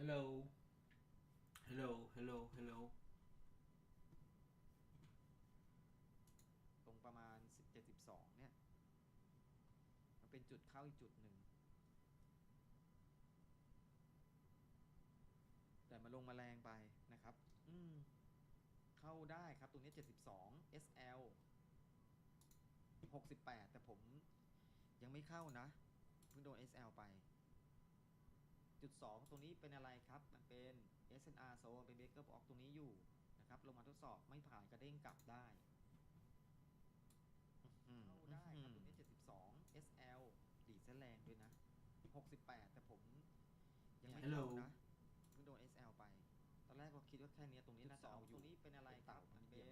hello hello hello hello ตรงประมาณ17-12เนี่ยมันเป็นจุดเข้าอีกจุดหนึ่งแต่มาลงมาแรงไปนะครับเข้าได้ครับตรงนี้72 SL 68แต่ผมยังไม่เข้านะเพิ่งโดน SL ไปจุด2ตรงนี้เป็นอะไรครับมันเป็น SNR Zone เป็น Breaker Block ตรงนี้อยู่นะครับลงมาทดสอบไม่ผ่านกระเด้งกลับได้เข้าได้ครับตรงนี้72 SL ดีดเส้นแรงด้วยนะ68แต่ผมยังไม่เข้านะเพิ่งโดน SL ไปตอนแรกเราคิดว่าแค่นี้ตรงนี้น่าจะเอาอยู่ตรงนี้เป็นอะไรครับมันเป็น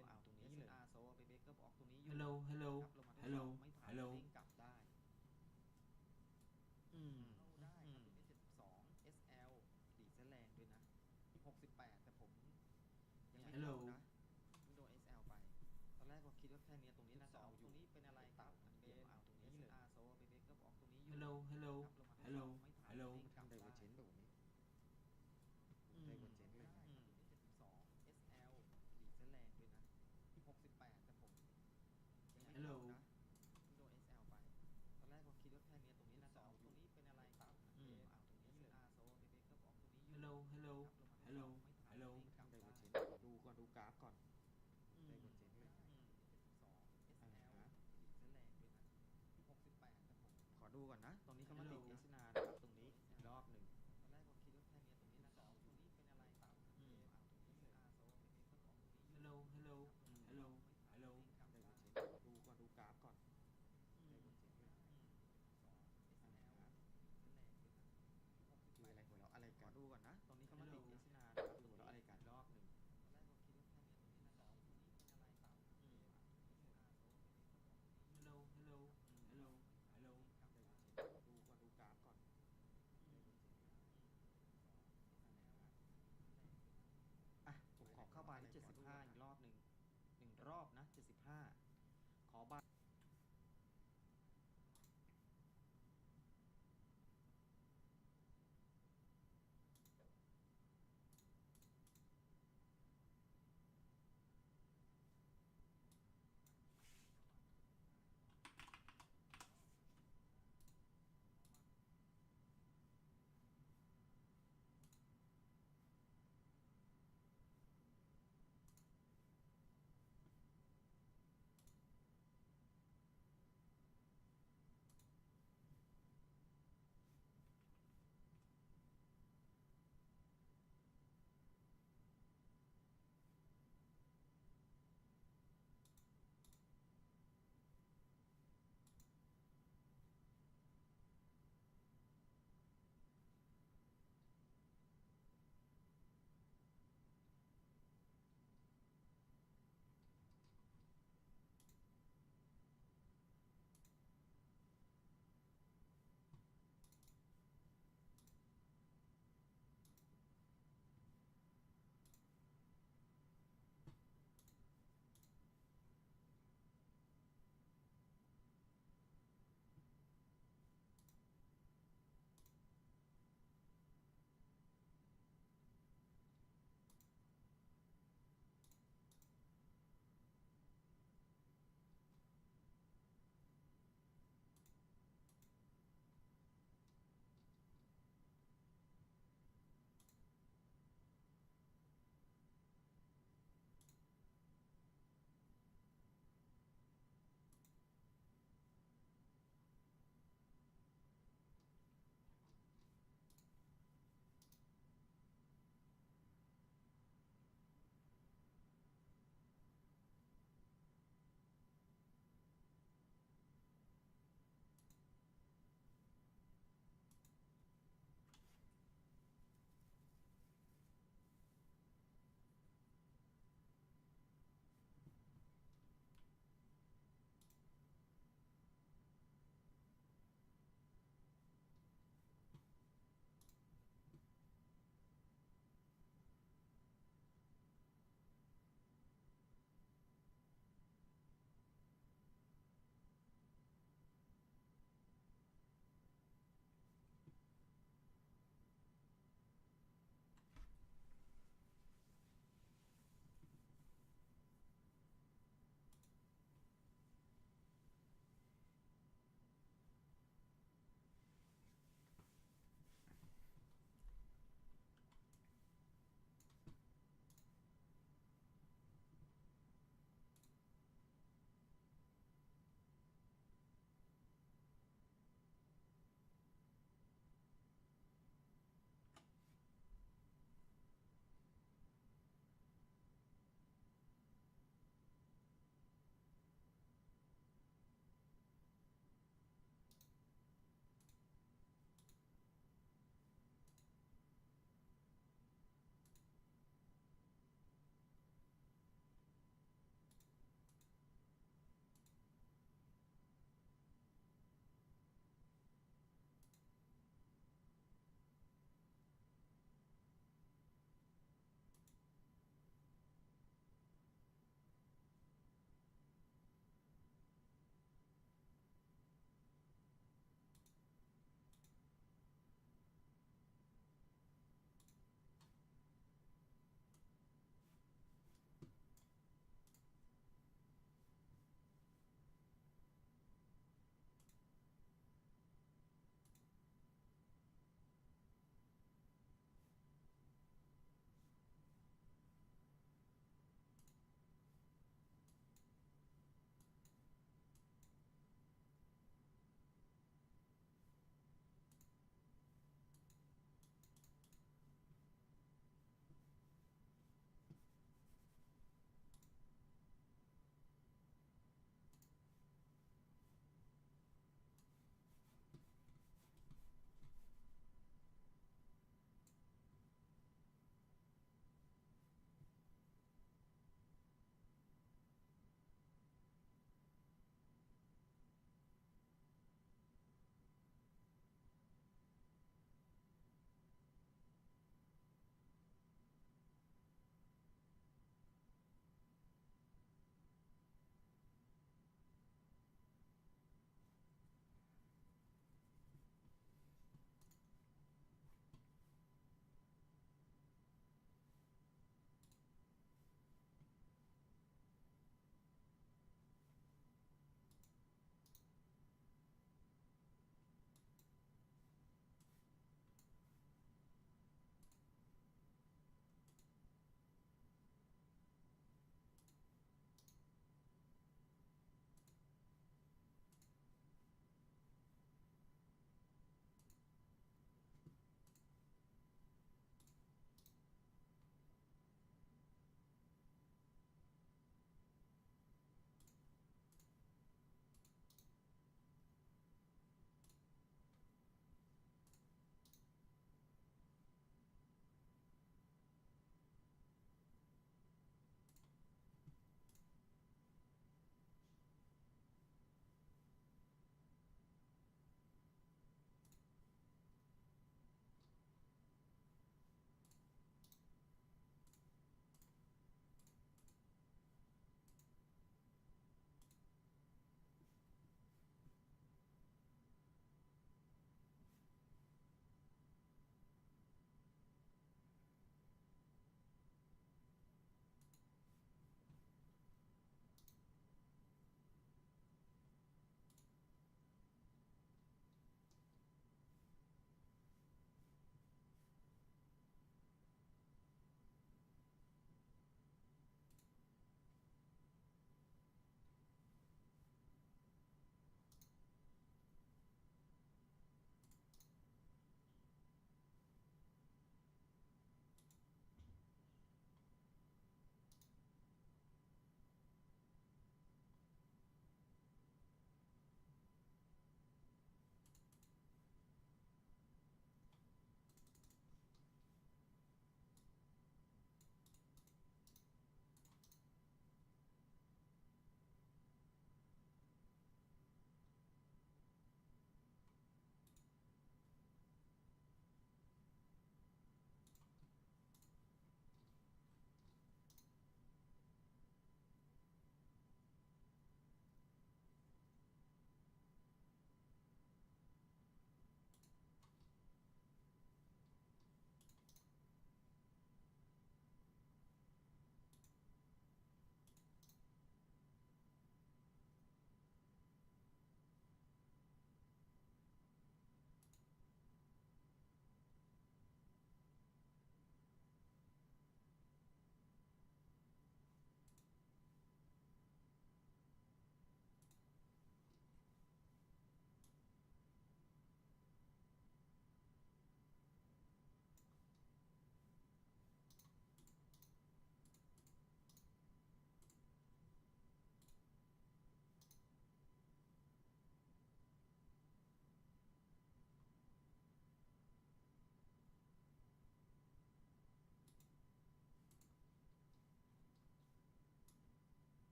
SNR Zone เป็น Breaker Block ตรงนี้อยู่ hello hello ครับลงมาทดส hello อบไม่ผ่านก hello ระเด้งกลับได้เข้าได้ครับตรงนี้72 SL ดีดเส้นแรงด้วยนะ68แต่ผมยังไม่เข้านะเพิ่งโดน SL ไปตอนแรกเราคิดว่าแค่นี้ตรงนี้น่าจะเอาอยู่ตรงนี้เป็นอะไรครับมันเป็น SNR Zone เป็น Breaker Block ตรงนี้อยู่ hello hello ครับลงมาทดส hello อบไม่ผ่านก hello ระเด้งกลับ ไดเวอ ได้ ร์เจนต์แบบนี้ไดเวอร์เจนต์เลย ได้ครับตรงนี้72 SL ดีดเส้นแรงด้วยนะ68แต่ผมยังไม่เข้านะเพิ่งโดน SL ไปตอนแรกเราคิดว่าแค่นี้ตรงนี้น่าจะเอาอยู่ตรงนี้เป็นอะไรครับมันเป็นตรงนี้ SNR Zone เป็น Breaker Block ตรงนี้อยู่ hello hello ครับลงมาทดส hello อบไม่ผ่านกระ hello เด้งกลับ ได ได้ เวอร์เจนต์ดูก่อนดูกราฟก่อนไดเวอร์เจนต์เลย 72 SL ดีดเส้นแรงด้วยนะ68แต่ผมขอดูก่อนนะตรงนี้เขามาติด SNR นะครับตรงนี้อีกรอบหนึ่งตอนแรกเราคิดว่าแค่นี้ตรงนี้น่าจะเอาอยู่ตรงนี้เป็นอะไรครับเอาตรงนี้ SNR Zone เป็น Breaker Block ตรงนี้อยู่ hello hello hello hello ไดเวอร์เจนต์ดูก่อนดูกราฟก่อนไดเวอร์เจนต์เลยคืออะไรหัวเราะอะไร ข กั อน ดูก่อนนะตรงนี้เขามาติด SNR นะครับ คือหัวเราะอะไรกัน รอบหนึ่งตอนแรกเราคิดว่าแค่นี้ตรงนี้น่าจะเอาอยู่ตรงนี้เป็นอะไรครับSNR Zone เป็น Breaker Block ตรงนี้อยู่ hello hello hello hello ไดเวอร์เจนต์ดูก่อนดูกราฟก่อนไดเวอร์เจนต์เลยผมขอเข้าบายที่75อีกรอบหนึ่งรอบนะ75ขอบาย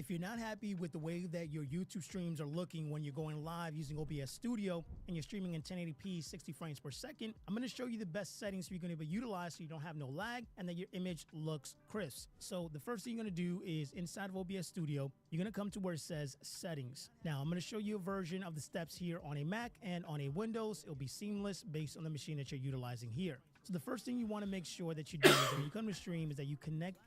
If you're not happy with the way that your YouTube streams are looking when you're going live using OBS Studio and you're streaming in 1080p 60 frames per second, I'm going to show you the best settings you're going to be able to utilize so you don't have no lag and that your image looks crisp. So the first thing you're going to do is inside of OBS Studio, you're going to come to where it says settings. Now I'm going to show you a version of the steps here on a Mac and on a Windows. It'll be seamless based on the machine that you're utilizing here. So the first thing you want to make sure that you do is when you come to stream is that you connect.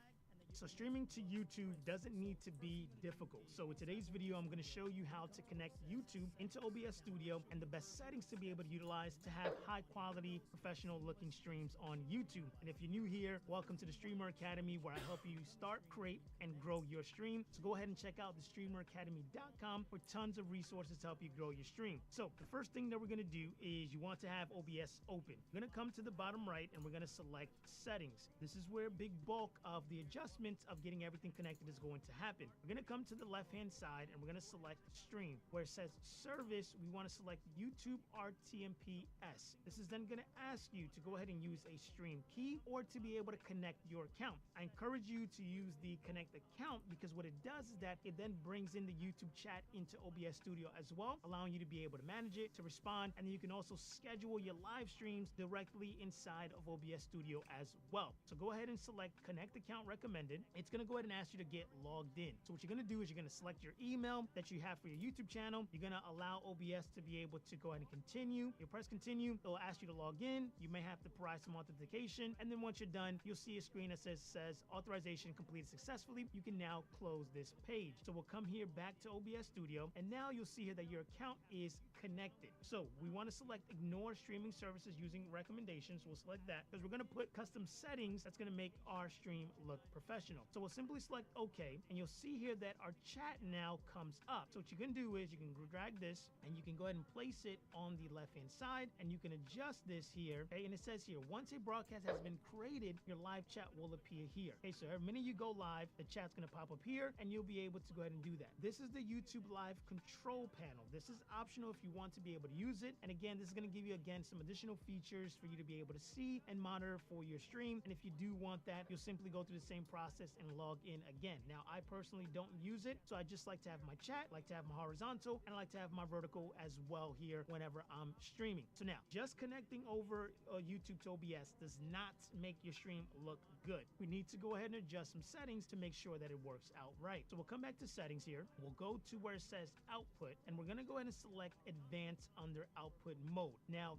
So streaming to YouTube doesn't need to be difficult. So in today's video, I'm going to show you how to connect YouTube into OBS Studio and the best settings to be able to utilize to have high quality, professional looking streams on YouTube. And if you're new here, welcome to the Streamer Academy, where I help you start, create, and grow your stream. So go ahead and check out thestreameracademy.com for tons of resources to help you grow your stream. So the first thing that we're going to do is you want to have OBS open. You're going to come to the bottom right and we're going to select settings. This is where a big bulk of the adjustment of getting everything connected is going to happen. We're going to come to the left hand side and we're going to select stream. Where it says service, we want to select YouTube RTMP-S. This is then going to ask you to go ahead and use a stream key or to be able to connect your account. I encourage you to use the connect account because what it does is that it then brings in the YouTube chat into OBS Studio as well, allowing you to be able to manage it, to respond, and then you can also schedule your live streams directly inside of OBS Studio as well. So go ahead and select connect account recommended. It's going to go ahead and ask you to get logged in. So what you're going to do is you're going to select your email that you have for your YouTube channel. You're going to allow OBS to be able to go ahead and continue. You'll press continue. It'll ask you to log in. You may have to provide some authentication. And then once you're done, you'll see a screen that says authorization completed successfully. You can now close this page. So we'll come here back to OBS Studio. And now you'll see here that your account is connected. So we want to select ignore streaming services using recommendations. We'll select that because we're going to put custom settings that's going to make our stream look professional. So we'll simply select OK, and you'll see here that our chat now comes up. So what you can do is you can drag this and you can go ahead and place it on the left hand side and you can adjust this here. Okay, and it says here, once a broadcast has been created, your live chat will appear here. Okay, so every minute you go live, the chat's going to pop up here and you'll be able to go ahead and do that. This is the YouTube live control panel. This is optional if you want to be able to use it. And again, this is going to give you again some additional features for you to be able to see and monitor for your stream. And if you do want that, you'll simply go through the same process and log in again. Now, I personally don't use it, so I just like to have my chat, like to have my horizontal, and I like to have my vertical as well here whenever I'm streaming. So now, just connecting over YouTube to OBS does not make your stream look good. We need to go ahead and adjust some settings to make sure that it works out right. So we'll come back to settings here. We'll go to where it says output, and we're going to go ahead and select advanced under output mode. Now,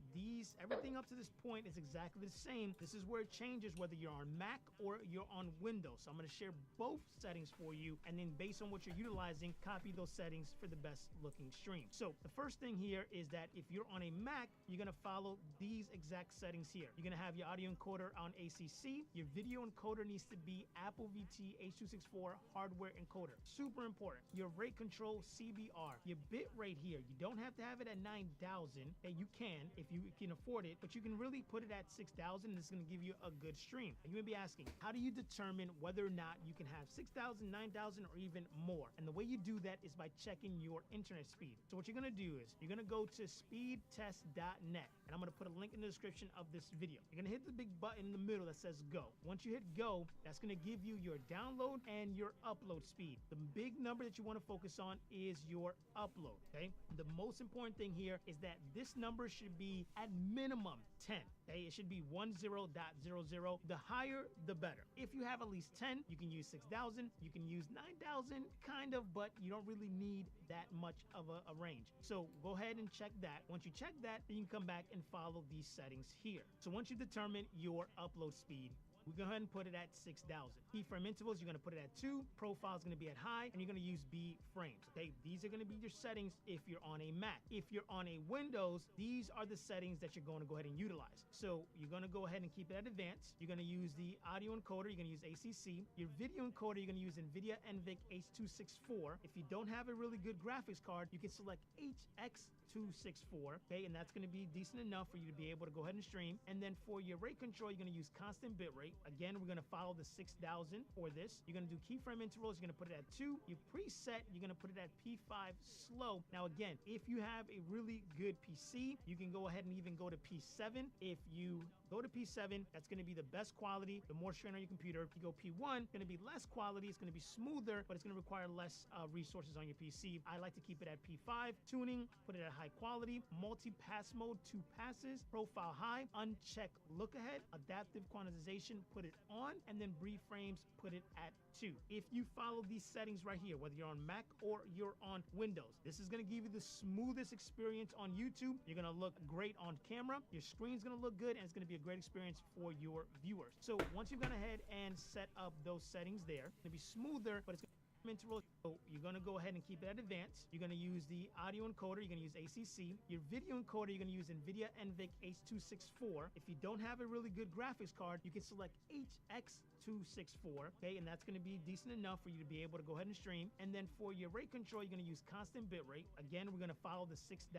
everything up to this point is exactly the same. This is where it changes whether you're on Mac or you're on Windows. So I'm going to share both settings for you, and then based on what you're utilizing, copy those settings for the best looking stream. So the first thing here is that if you're on a Mac, you're going to follow these exact settings here. You're going to have your audio encoder on ACC. Your video encoder needs to be Apple VT H.264 hardware encoder. Super important. Your rate control CBR. Your bit rate here, you don't have to have it at 9,000, and you can if you can afford it, but you can really put it at 6,000 and it's going to give you a good stream. And you may be asking, how do you determine whether or not you can have 6,000, 9,000, or even more? And the way you do that is by checking your internet speed. So what you're going to do is you're going to go to speedtest.net, and I'm going to put a link in the description of this video. You're going to hit the big button in the middle that says go. Once you hit go, that's going to give you your download and your upload speed. The big number that you want to focus on is your upload, okay? The most important thing here is that this number should be at minimum 10, okay? It should be 10.00. The higher, the better. If you have at least 10, you can use 6,000, you can use 9,000, kind of, but you don't really need that much of a range. So go ahead and check that. Once you check that, then you can come back and follow these settings here. So once you determine your upload speed, we go ahead and put it at 6,000. Keyframe intervals, you're going to put it at 2. Profile is going to be at high, and you're going to use B frames. Okay, these are going to be your settings if you're on a Mac. If you're on a Windows, these are the settings that you're going to go ahead and utilize. So you're going to go ahead and keep it at advanced. You're going to use the audio encoder. You're going to use ACC. Your video encoder, you're going to use NVIDIA NVIC H.264. If you don't have a really good graphics card, you can select HX264. Okay, and that's going to be decent enough for you to be able to go ahead and stream. And then for your rate control, you're going to use constant bit rate. Again, we're gonna follow the 6,000 for this. You're gonna do keyframe intervals. You're gonna put it at 2. Your preset, you're gonna put it at P5 slow. Now again, if you have a really good PC, you can go ahead and even go to P7. If you go to P7, that's gonna be the best quality, the more strain on your computer. If you go P1, gonna be less quality, it's gonna be smoother, but it's gonna require less resources on your PC. I like to keep it at P5. Tuning, put it at high quality. Multi-pass mode, 2 passes. Profile high. Uncheck look ahead. Adaptive quantization, put it on. And then brief frames, put it at 2. If you follow these settings right here, whether you're on Mac or you're on Windows, this is gonna give you the smoothest experience on YouTube. You're gonna look great on camera. Your screen's gonna look good, and it's gonna be a great experience for your viewers. So once you've gone ahead and set up those settings there, it's gonna be smoother, but it's gonna interval. So you're going to go ahead and keep it at advanced. You're going to use the audio encoder. You're going to use ACC. Your video encoder, you're going to use NVIDIA NVIC H.264. If you don't have a really good graphics card, you can select HX264, okay, and that's going to be decent enough for you to be able to go ahead and stream. And then for your rate control, you're going to use constant bitrate. Again, we're going to follow the 6,000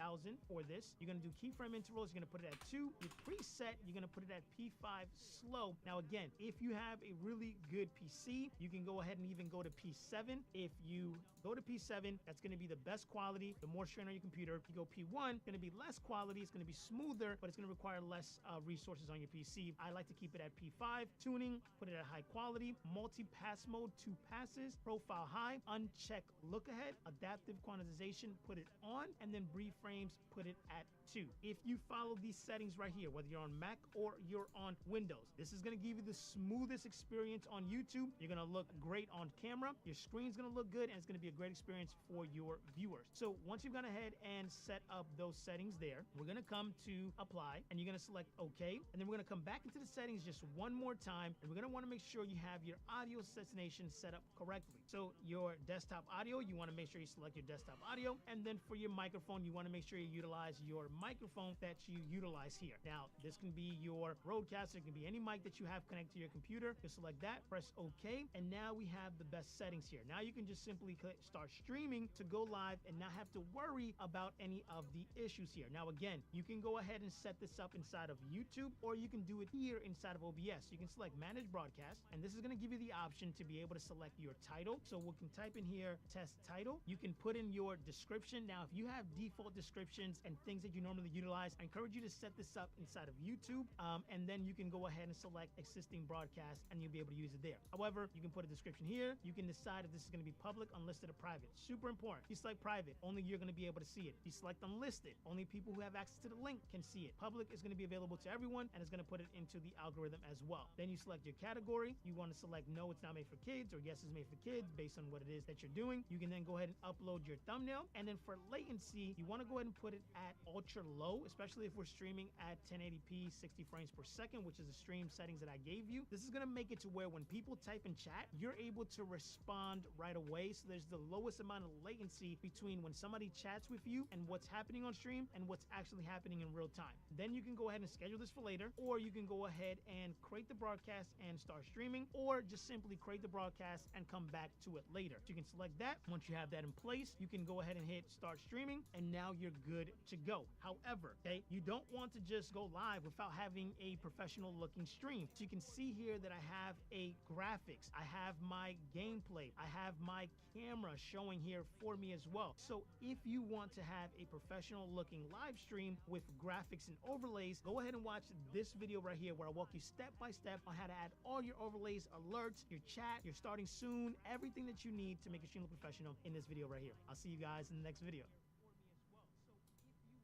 for this. You're going to do keyframe intervals. You're going to put it at 2. Your preset, you're going to put it at P5 slow. Now again, if you have a really good PC, you can go ahead and even go to P7. If you go to P7, that's going to be the best quality, the more strain on your computer. If you go P1, going to be less quality, it's going to be smoother, but it's going to require less resources on your PC. I like to keep it at P5. Tuning, put it at high quality. Multi-pass mode, 2 passes. Profile high. Uncheck look ahead. Adaptive quantization, put it on. And then brief frames, put it at 2. If you follow these settings right here, whether you're on Mac or you're on Windows, this is going to give you the smoothest experience on YouTube. You're going to look great on camera. Your screen's going to look good, and it's going to be a great experience for your viewers. So once you've gone ahead and set up those settings there, we're going to come to apply, and you're going to select OK. And then we're going to come back into the settings just one more time, and we're going to want to make sure you have your audio destination set up correctly. So your desktop audio, you want to make sure you select your desktop audio. And then for your microphone, you want to make sure you utilize your microphone that you utilize here. Now, this can be your Rodecaster, it can be any mic that you have connected to your computer. You select that, press OK, and now we have the best settings here. Now you can just simply click start streaming to go live and not have to worry about any of the issues here. Now, again, you can go ahead and set this up inside of YouTube, or you can do it here inside of OBS. You can select manage broadcast, and this is going to give you the option to be able to select your title. So we can type in here test title. You can put in your description. Now, if you have default descriptions and things that you normally utilize, I encourage you to set this up inside of YouTube, and then you can go ahead and select existing broadcast, and you'll be able to use it there. However, you can put a description here. You can decide if this is going to be public, unlisted, or private. Super important. If you select private, only you're going to be able to see it. If you select unlisted, only people who have access to the link can see it. Public is going to be available to everyone, and it's going to put it into the algorithm as well. Then you select your category. You want to select no, it's not made for kids, or yes, it's made for kids based on what it is that you're doing. You can then go ahead and upload your thumbnail. And then for latency, you want to go ahead and put it at ultra low, especially if we're streaming at 1080p 60 frames per second, which is the stream settings that I gave you. This is going to make it to where when people type in chat, you're able to respond right away. So there's the lowest amount of latency between when somebody chats with you and what's happening on stream and what's actually happening in real time. Then you can go ahead and schedule this for later, or you can go ahead and create the broadcast and start streaming, or just simply create the broadcast and come back to it later. So you can select that. Once you have that in place, you can go ahead and hit start streaming, and now you're good to go. However, okay, you don't want to just go live without having a professional looking stream. So you can see here that I have a graphics, I have my gameplay, I have my camera showing here for me as well. So if you want to have a professional looking live stream with graphics and overlays, go ahead and watch this video right here where I walk you step by step on how to add all your overlays, alerts, your chat, your starting soon, everything that you need to make your stream look professional in this video right here. I'll see you guys in the next video.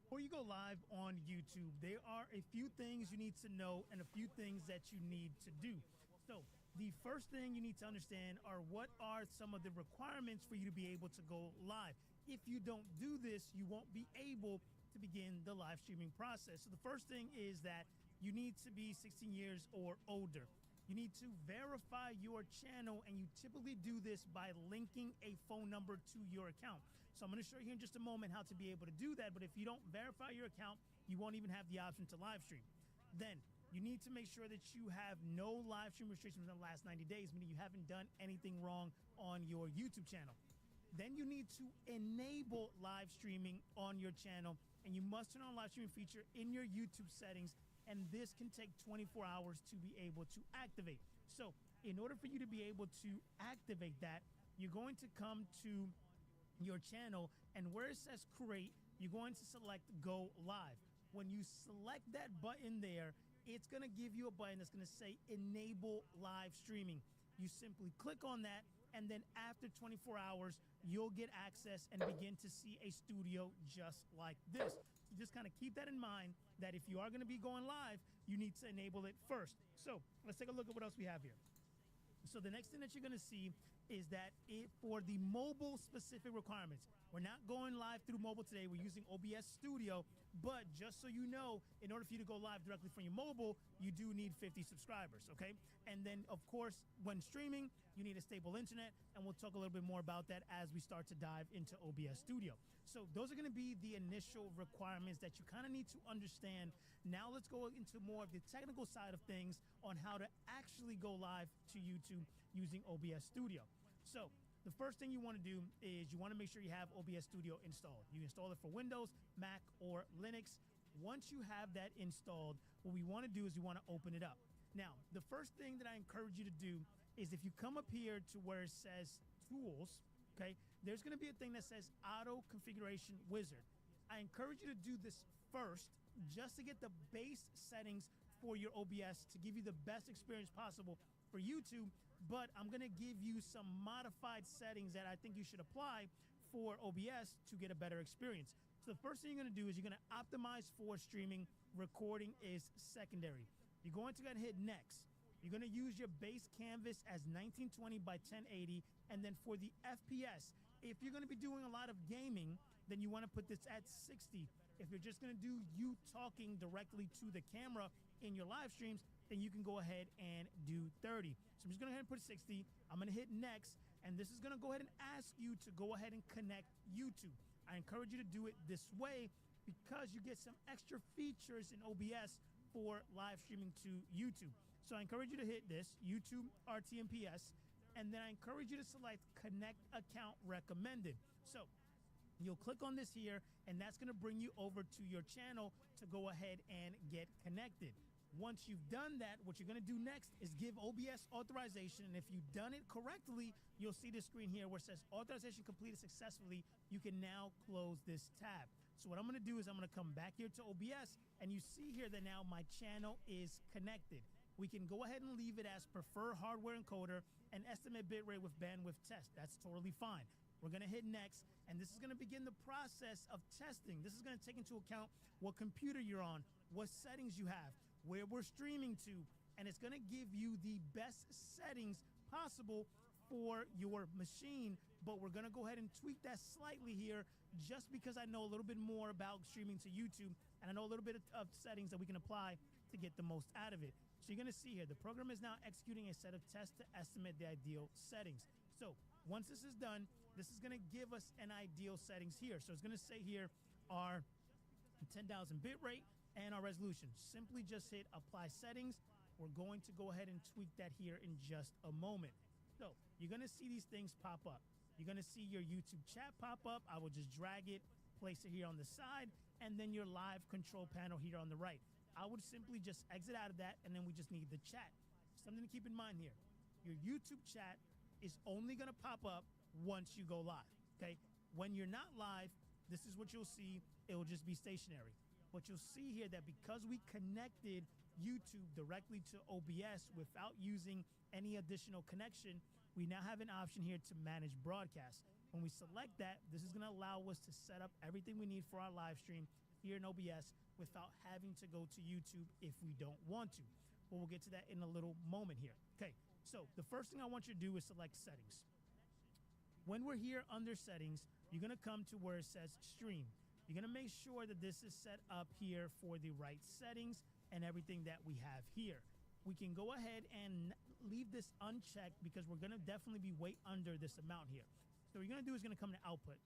Before you go live on YouTube, there are a few things you need to know and a few things that you need to do. So the first thing you need to understand are what are some of the requirements for you to be able to go live. If you don't do this, you won't be able to begin the live streaming process. So the first thing is that you need to be 16 years or older. You need to verify your channel, and you typically do this by linking a phone number to your account. So I'm going to show you here in just a moment how to be able to do that. But if you don't verify your account, you won't even have the option to live stream. Then you need to make sure that you have no live stream restrictions in the last 90 days, meaning you haven't done anything wrong on your YouTube channel. Then you need to enable live streaming on your channel, and you must turn on live streaming feature in your YouTube settings and this can take 24 hours to be able to activate. So in order for you to be able to activate that, you're going to come to your channel, and where it says create, you're going to select go live. When you select that button there, it's going to give you a button that's going to say enable live streaming. You simply click on that, and then after 24 hours, you'll get access and begin to see a studio just like this. So just kind of keep that in mind, that if you are going to be going live, you need to enable it first. So let's take a look at what else we have here. So the next thing that you're going to see is that for the mobile specific requirements, we're not going live through mobile today. We're using OBS Studio, but just so you know, in order for you to go live directly from your mobile, you do need 50 subscribers, okay? And then, of course, when streaming, you need a stable internet, and we'll talk a little bit more about that as we start to dive into OBS Studio. So those are going to be the initial requirements that you kind of need to understand. Now let's go into more of the technical side of things on how to actually go live to YouTube using OBS Studio. So the first thing you want to do is you want to make sure you have OBS Studio installed. You install it for Windows, Mac, or Linux. Once you have that installed, what we want to do is we want to open it up. Now, the first thing that I encourage you to do is if you come up here to where it says Tools, okay, there's going to be a thing that says Auto Configuration Wizard. I encourage you to do this first just to get the base settings for your OBS to give you the best experience possible for YouTube, but I'm going to give you some modified settings that I think you should apply for OBS to get a better experience. So the first thing you're going to do is you're going to optimize for streaming. Recording is secondary. You're going to go ahead and hit next. You're going to use your base canvas as 1920 by 1080, and then for the FPS, if you're going to be doing a lot of gaming, then you want to put this at 60. If you're just going to do you talking directly to the camera in your live streams, then you can go ahead and do 30. So I'm just going to go ahead and put 60. I'm going to hit next, and this is going to go ahead and ask you to go ahead and connect YouTube. I encourage you to do it this way because you get some extra features in OBS for live streaming to YouTube. So I encourage you to hit this, YouTube RTMPS, and then I encourage you to select Connect Account Recommended. So you'll click on this here, and that's going to bring you over to your channel to go ahead and get connected. Once you've done that, what you're going to do next is give OBS authorization, and if you've done it correctly, you'll see this screen here where it says authorization completed successfully. You can now close this tab. So what I'm going to do is I'm going to come back here to OBS, and you see here that now my channel is connected. We can go ahead and leave it as prefer hardware encoder and estimate bitrate with bandwidth test. That's totally fine. We're going to hit next, and this is going to begin the process of testing. This is going to take into account what computer you're on, what settings you have, where we're streaming to, and it's going to give you the best settings possible for your machine. But we're going to go ahead and tweak that slightly here just because I know a little bit more about streaming to YouTube, and I know a little bit of settings that we can apply to get the most out of it. So you're going to see here, the program is now executing a set of tests to estimate the ideal settings. So once this is done, this is going to give us an ideal settings here. So it's going to say here our 10,000 bit rate and our resolution. Simply just hit apply settings. We're going to go ahead and tweak that here in just a moment. So you're going to see these things pop up. You're going to see your YouTube chat pop up. I will just drag it, place it here on the side, and then your live control panel here on the right. I would simply just exit out of that, and then we just need the chat. Something to keep in mind here. Your YouTube chat is only going to pop up once you go live, okay? When you're not live, this is what you'll see. It will just be stationary. But you'll see here that because we connected YouTube directly to OBS without using any additional connection, we now have an option here to manage broadcast. When we select that, this is going to allow us to set up everything we need for our live stream here in OBS without having to go to YouTube if we don't want to. But we'll get to that in a little moment here. Okay, so the first thing I want you to do is select settings. When we're here under settings, you're going to come to where it says stream. You're going to make sure that this is set up here for the right settings and everything that we have here. We can go ahead and leave this unchecked because we're going to definitely be way under this amount here. So what you're going to do is going to come to output.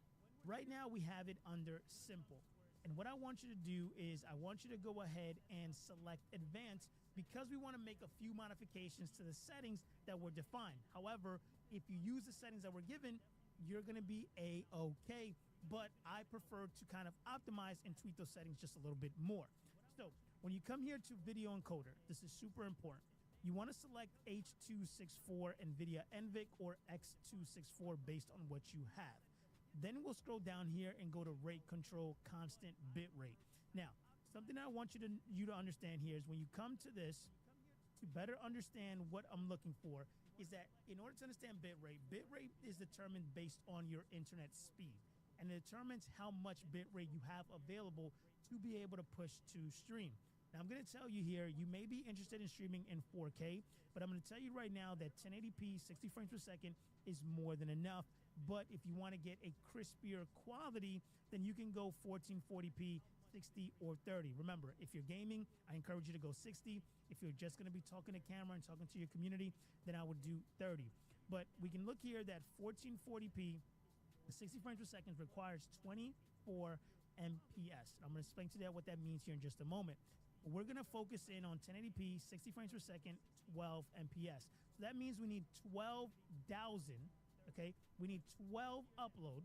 Right now we have it under simple. And what I want you to do is I want you to go ahead and select advanced because we want to make a few modifications to the settings that were defined. However, if you use the settings that were given, you're going to be A-okay. But I prefer to kind of optimize and tweak those settings just a little bit more. So when you come here to video encoder, this is super important. You want to select H.264 NVIDIA NVIC or X.264 based on what you have. Then we'll scroll down here and go to rate control constant bit rate. Now, something I want you to understand here is when you come to this, to better understand what I'm looking for, is that in order to understand bit rate is determined based on your internet speed, and it determines how much bit rate you have available to be able to push to stream. Now, I'm going to tell you here, you may be interested in streaming in 4K, but I'm going to tell you right now that 1080p 60 frames per second is more than enough. But if you want to get a crispier quality, then you can go 1440p, 60 or 30. Remember, if you're gaming, I encourage you to go 60. If you're just going to be talking to camera and talking to your community, then I would do 30. But we can look here that 1440p, 60 frames per second requires 24 MPS. I'm going to explain to you what that means here in just a moment. We're going to focus in on 1080p, 60 frames per second, 12 MPS. So that means we need 12,000, okay? We need 12 upload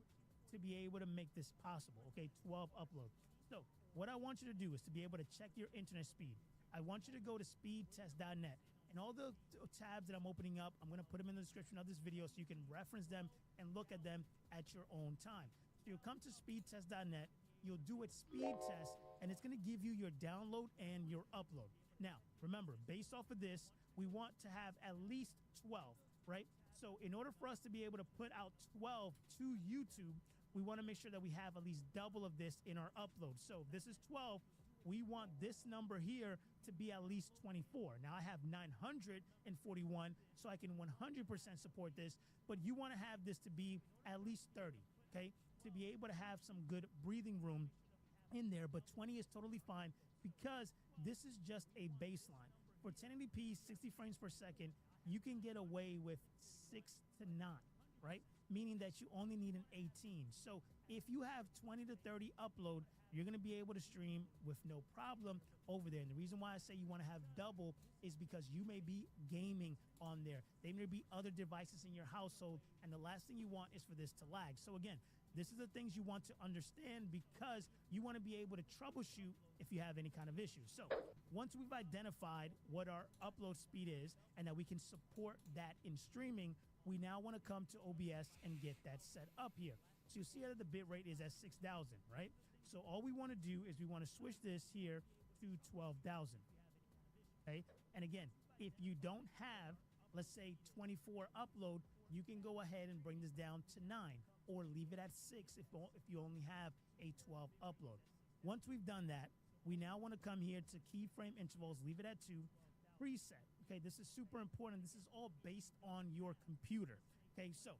to be able to make this possible, okay? 12 upload. So what I want you to do is to be able to check your internet speed. I want you to go to speedtest.net. And all the tabs that I'm opening up, I'm going to put them in the description of this video so you can reference them and look at them at your own time. So you'll come to speedtest.net, you'll do it speed test, and it's going to give you your download and your upload. Now, remember, based off of this, we want to have at least 12, right? So in order for us to be able to put out 12 to YouTube, we want to make sure that we have at least double of this in our upload. So if this is 12, we want this number here to be at least 24. Now I have 941, so I can 100% support this, but you want to have this to be at least 30, okay? To be able to have some good breathing room in there, but 20 is totally fine because this is just a baseline. For 1080p, 60 frames per second, you can get away with 6 to 9, right? Meaning that you only need an 18. So if you have 20 to 30 upload, you're going to be able to stream with no problem over there. And the reason why I say you want to have double is because you may be gaming on there. There may be other devices in your household, and the last thing you want is for this to lag. So again, this is the things you want to understand because you want to be able to troubleshoot if you have any kind of issue. So once we've identified what our upload speed is and that we can support that in streaming, we now want to come to OBS and get that set up here. So you see that the bit rate is at 6,000, right? So all we want to do is we want to switch this here to 12,000, okay? And again, if you don't have, let's say 24 upload, you can go ahead and bring this down to 9 or leave it at 6 if you only have a 12 upload. Once we've done that, we now want to come here to keyframe intervals, leave it at 2, preset. Okay, this is super important. This is all based on your computer. Okay, so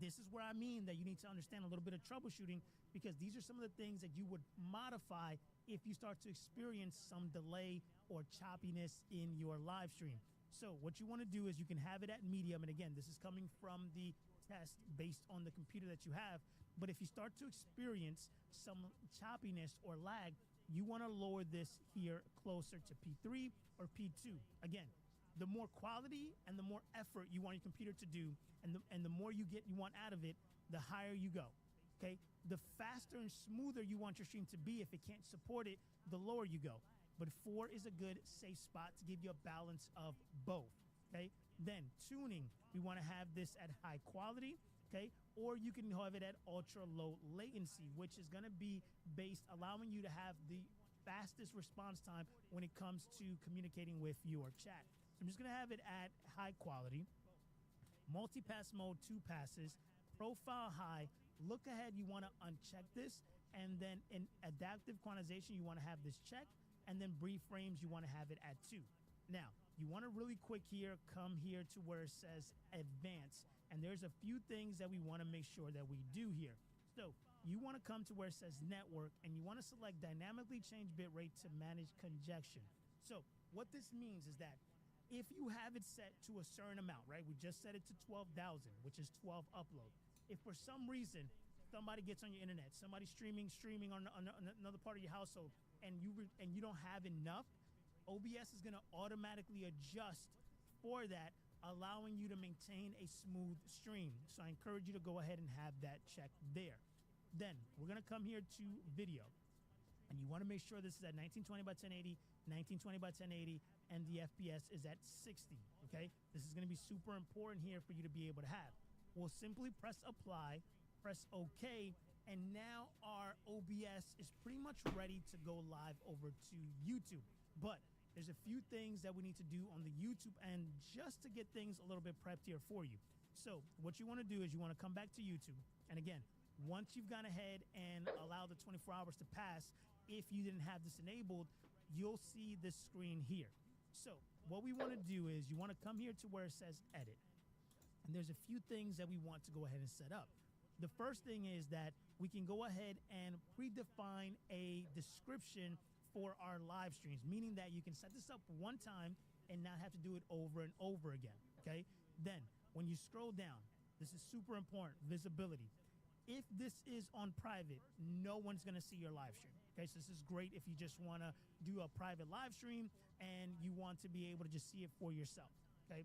this is where I mean that you need to understand a little bit of troubleshooting because these are some of the things that you would modify if you start to experience some delay or choppiness in your live stream. So what you want to do is you can have it at medium. And again, this is coming from the test based on the computer that you have. But if you start to experience some choppiness or lag, you want to lower this here closer to P3 or P2. Again, the more quality and the more effort you want your computer to do and the more you want out of it, the higher you go, okay? The faster and smoother you want your stream to be, if it can't support it, the lower you go. But 4 is a good safe spot to give you a balance of both, okay? Then tuning, we want to have this at high quality, okay? Or you can have it at ultra low latency, which is going to be allowing you to have the fastest response time when it comes to communicating with your chat. So I'm just going to have it at high quality, multi-pass mode, 2 passes, profile high. Look ahead, you want to uncheck this, and then in adaptive quantization, you want to have this checked, and then brief frames, you want to have it at 2. Now, you want to really quick here, come here to where it says advanced, and there's a few things that we want to make sure that we do here. So you want to come to where it says network, and you want to select dynamically change bitrate to manage congestion. So what this means is that if you have it set to a certain amount, right? We just set it to 12,000, which is 12 upload. If for some reason somebody gets on your internet, somebody streaming on another part of your household, and you don't have enough, OBS is going to automatically adjust for that, allowing you to maintain a smooth stream. So I encourage you to go ahead and have that checked there. Then we're going to come here to video. And you want to make sure this is at 1920 by 1080, 1920 by 1080, and the FPS is at 60, okay? This is going to be super important here for you to be able to have. We'll simply press apply, press OK, and now our OBS is pretty much ready to go live over to YouTube. But there's a few things that we need to do on the YouTube end just to get things a little bit prepped here for you. So what you want to do is you want to come back to YouTube. And again, once you've gone ahead and allowed the 24 hours to pass, if you didn't have this enabled, you'll see this screen here. So what we want to do is you want to come here to where it says edit. And there's a few things that we want to go ahead and set up. The first thing is that we can go ahead and predefine a description for our live streams, meaning that you can set this up one time and not have to do it over and over again, okay? Then when you scroll down, this is super important, visibility. If this is on private, no one's gonna see your live stream, okay? So this is great if you just wanna do a private live stream and you want to be able to just see it for yourself, okay?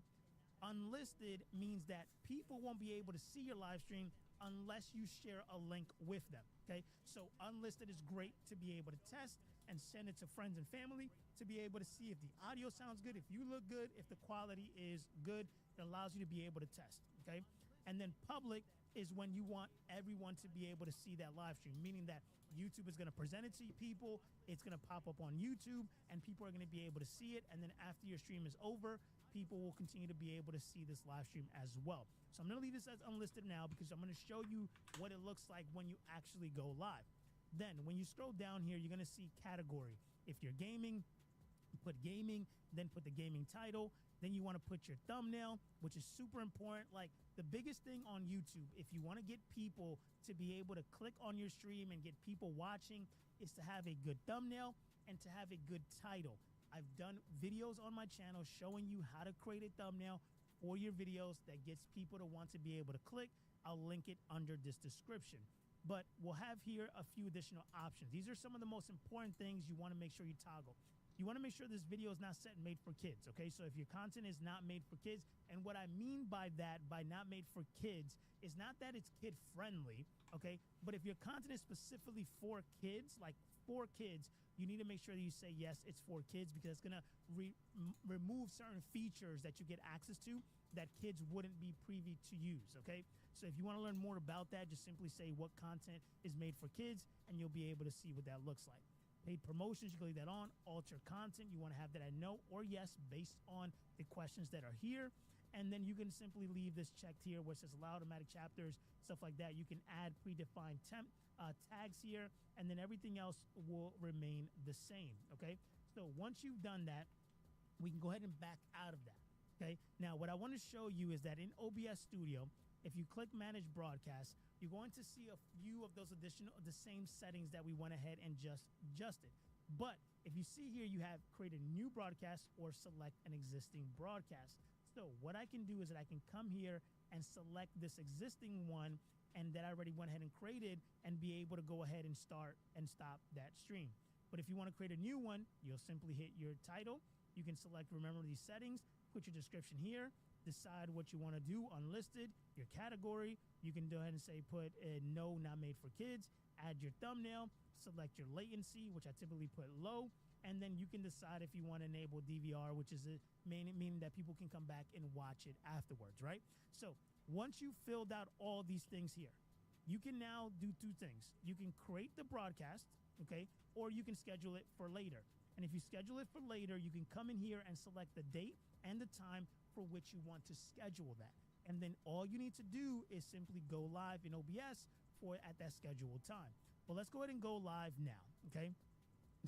Unlisted means that people won't be able to see your live stream unless you share a link with them, okay? So unlisted is great to be able to test and send it to friends and family to be able to see if the audio sounds good, if you look good, if the quality is good. It allows you to be able to test, okay? And then public is when you want everyone to be able to see that live stream, meaning that YouTube is going to present it to people, it's going to pop up on YouTube, and people are going to be able to see it. And then after your stream is over, people will continue to be able to see this live stream as well. So I'm going to leave this as unlisted now because I'm going to show you what it looks like when you actually go live. Then when you scroll down here, you're going to see category. If you're gaming, put gaming, then put the gaming title. Then you want to put your thumbnail, which is super important. Like the biggest thing on YouTube, if you want to get people to be able to click on your stream and get people watching, is to have a good thumbnail and to have a good title. I've done videos on my channel showing you how to create a thumbnail for your videos that gets people to want to be able to click. I'll link it under this description. But we'll have here a few additional options. These are some of the most important things you want to make sure you toggle. You want to make sure this video is not set and made for kids, okay? So if your content is not made for kids, and what I mean by that, by not made for kids, is not that it's kid friendly, okay? But if your content is specifically for kids, like for kids, you need to make sure that you say, yes, it's for kids, because it's going to remove certain features that you get access to that kids wouldn't be privy to use, okay? So if you want to learn more about that, just simply say what content is made for kids, and you'll be able to see what that looks like. Paid promotions, you can leave that on. Alter content, you want to have that at no or yes based on the questions that are here. And then you can simply leave this checked here where it says allow automatic chapters, stuff like that. You can add predefined tags here, and then everything else will remain the same, okay? So once you've done that, we can go ahead and back out of that, okay? Now, what I want to show you is that in OBS Studio, if you click Manage Broadcast, you're going to see a few of those the same settings that we went ahead and just adjusted. But if you see here, you have create a new broadcast or select an existing broadcast. So what I can do is that I can come here and select this existing one and that I already went ahead and created and be able to go ahead and start and stop that stream. But if you want to create a new one, you'll simply hit your title. You can select, remember these settings, put your description here, decide what you want to do, unlisted, your category. You can go ahead and say put no, not made for kids, add your thumbnail, select your latency, which I typically put low, and then you can decide if you want to enable DVR, which is meaning that people can come back and watch it afterwards, right? So once you filled out all these things here, you can now do two things. You can create the broadcast, okay, or you can schedule it for later. And if you schedule it for later, you can come in here and select the date and the time for which you want to schedule that. And then all you need to do is simply go live in OBS at that scheduled time. Well, let's go ahead and go live now, okay?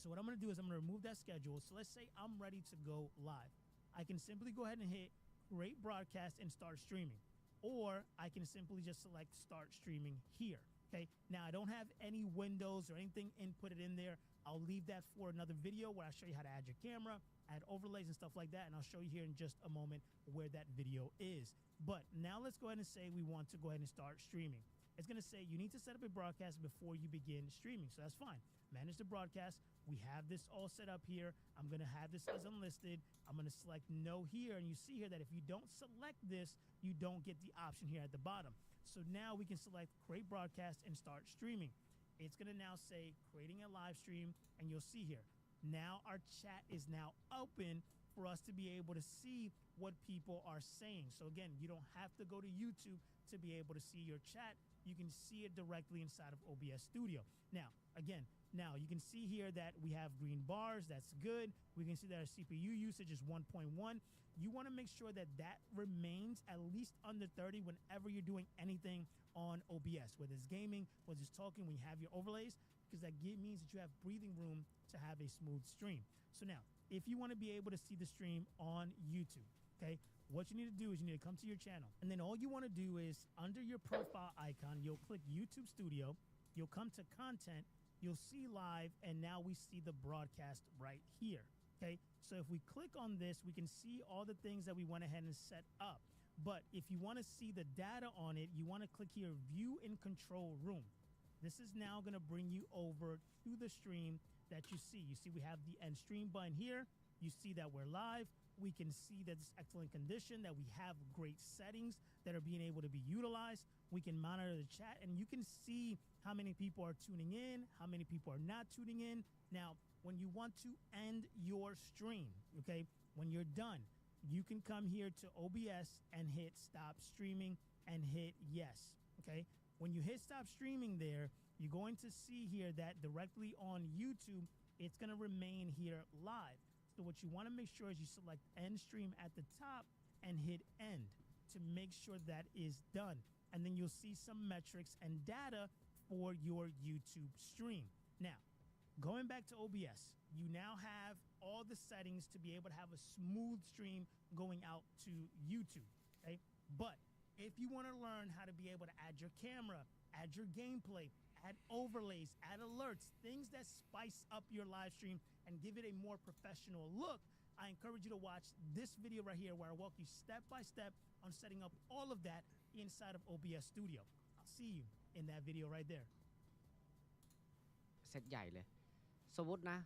So what I'm going to do is I'm going to remove that schedule. So let's say I'm ready to go live. I can simply go ahead and hit create broadcast and start streaming. Or I can simply just select start streaming here, okay? Now, I don't have any windows or anything inputted in there. I'll leave that for another video where I show you how to add your camera, add overlays and stuff like that, and I'll show you here in just a moment where that video is. But now let's go ahead and say we want to go ahead and start streaming. It's going to say you need to set up a broadcast before you begin streaming, so that's fine. Manage the broadcast. We have this all set up here. I'm going to have this as unlisted. I'm going to select no here, and you see here that if you don't select this, you don't get the option here at the bottom. So now we can select create broadcast and start streaming. it's going to now say creating a live stream, and you'll see here. Now our chat is now open for us to be able to see what people are saying. So again, you don't have to go to YouTube to be able to see your chat. You can see it directly inside of OBS Studio. Now, again, now you can see here that we have green bars. That's good. We can see that our CPU usage is 1.1. You want to make sure that that remains at least under 30 whenever you're doing anything on OBS, whether it's gaming, whether it's talking, when you have your overlays, because that means that you have breathing room to have a smooth stream. So now, if you want to be able to see the stream on YouTube, okay, what you need to do is you need to come to your channel, and then all you want to do is under your profile icon, you'll click YouTube Studio, you'll come to content, you'll see live, and now we see the broadcast right here. Okay, so if we click on this, we can see all the things that we went ahead and set up. But if you want to see the data on it, you want to click here, View in Control Room. This is now going to bring you over to the stream that you see. You see we have the end stream button here. You see that we're live. We can see that it's excellent condition, that we have great settings that are being able to be utilized. We can monitor the chat, and you can see how many people are tuning in, how many people are not tuning in. Now, when you want to end your stream, okay, when you're done, you can come here to OBS and hit stop streaming and hit yes, okay? When you hit stop streaming there, you're going to see here that directly on YouTube, it's going to remain here live. So what you want to make sure is you select end stream at the top and hit end to make sure that is done. And then you'll see some metrics and data for your YouTube stream. Now, going back to OBS, you now have all the settings to be able to have a smooth stream going out to YouTube, okay? But if you want to learn how to be able to add your camera, add your gameplay, add overlays, add alerts, things that spice up your live stream and give it a more professional look, I encourage you to watch this video right here where I walk you step by step on setting up all of that inside of OBS Studio. I'll see you in that video right there. เซตใหญ่เลย สมมตินะ